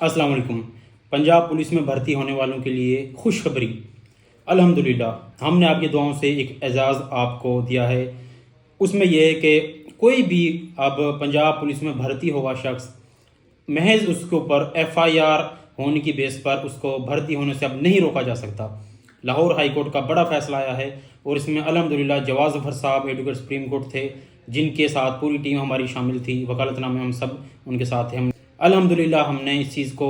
अस्सलाम वालेकुम। पंजाब पुलिस में भर्ती होने वालों के लिए खुशखबरी। अल्हम्दुलिल्लाह हमने आपकी दुआओं से एक एजाज़ आपको दिया है। उसमें यह है कि कोई भी अब पंजाब पुलिस में भर्ती हुआ शख्स महज उसके ऊपर एफआईआर होने की बेस पर उसको भर्ती होने से अब नहीं रोका जा सकता। लाहौर हाई कोर्ट का बड़ा फैसला आया है और इसमें अल्हम्दुलिल्लाह जवाज़ ज़फ़र साहब एडवोकेट सुप्रीम कोर्ट थे, जिनके साथ पूरी टीम हमारी शामिल थी। वकालतनामे हम सब उनके साथ थे। हम अल्हम्दुलिल्लाह हमने इस चीज़ को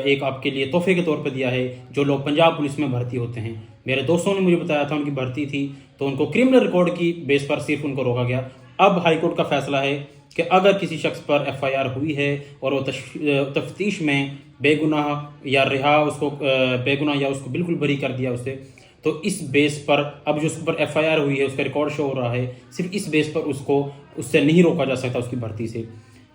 एक आपके लिए तोहफे के तौर पर दिया है। जो लोग पंजाब पुलिस में भर्ती होते हैं, मेरे दोस्तों ने मुझे बताया था उनकी भर्ती थी तो उनको क्रिमिनल रिकॉर्ड की बेस पर सिर्फ उनको रोका गया। अब हाई कोर्ट का फैसला है कि अगर किसी शख्स पर एफआईआर हुई है और वो तफ्तीश में बेगुनाह या रिहा उसको बेगुनाह या उसको बिल्कुल बरी कर दिया उसे, तो इस बेस पर अब जो उसके ऊपर एफआईआर हुई है उसका रिकॉर्ड शो हो रहा है, सिर्फ इस बेस पर उसको उससे नहीं रोका जा सकता उसकी भर्ती से।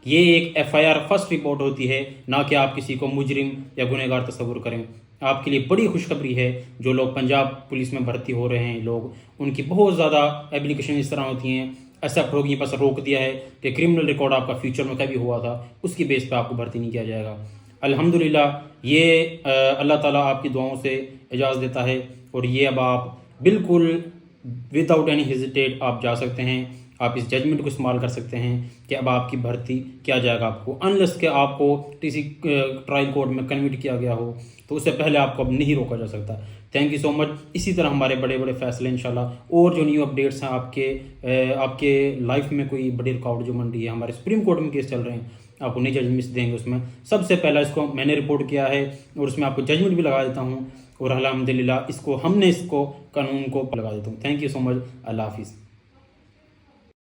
ये एक एफआईआर फर्स्ट रिपोर्ट होती है, ना कि आप किसी को मुजरिम या गुनहगार तस्वुर करें। आपके लिए बड़ी खुशखबरी है। जो लोग पंजाब पुलिस में भर्ती हो रहे हैं लोग, उनकी बहुत ज़्यादा एप्लीकेशन इस तरह होती हैं, एक्सेप्ट होगी, बस रोक दिया है कि क्रिमिनल रिकॉर्ड आपका फ्यूचर में कभी हुआ था, उसकी बेस पे आपको भर्ती नहीं किया जाएगा। अल्हम्दुलिल्लाह ये अल्लाह ताला आपकी दुआओं से इजाज़त देता है और ये अब आप बिल्कुल विदाउट एनी हेजिटेट आप जा सकते हैं। आप इस जजमेंट को इस्तेमाल कर सकते हैं कि अब आपकी भर्ती किया जाएगा आपको, अनलेस के आपको किसी ट्रायल कोर्ट में कन्विट किया गया हो, तो उससे पहले आपको अब नहीं रोका जा सकता। Thank you so much. इसी तरह हमारे बड़े बड़े फैसले इंशाल्लाह और जो न्यू अपडेट्स हैं आपके लाइफ में कोई बड़ी रुकावट जो बन रही है, हमारे सुप्रीम कोर्ट में केस चल रहे हैं, आपको नई जजमेंट्स देंगे। उसमें सबसे पहला इसको मैंने रिपोर्ट किया है और उसमें आपको जजमेंट भी लगा देता हूँ और अल्हम्दुलिल्लाह इसको कानून को लगा देता हूँ। Thank you so much. अल्लाह हाफिज़।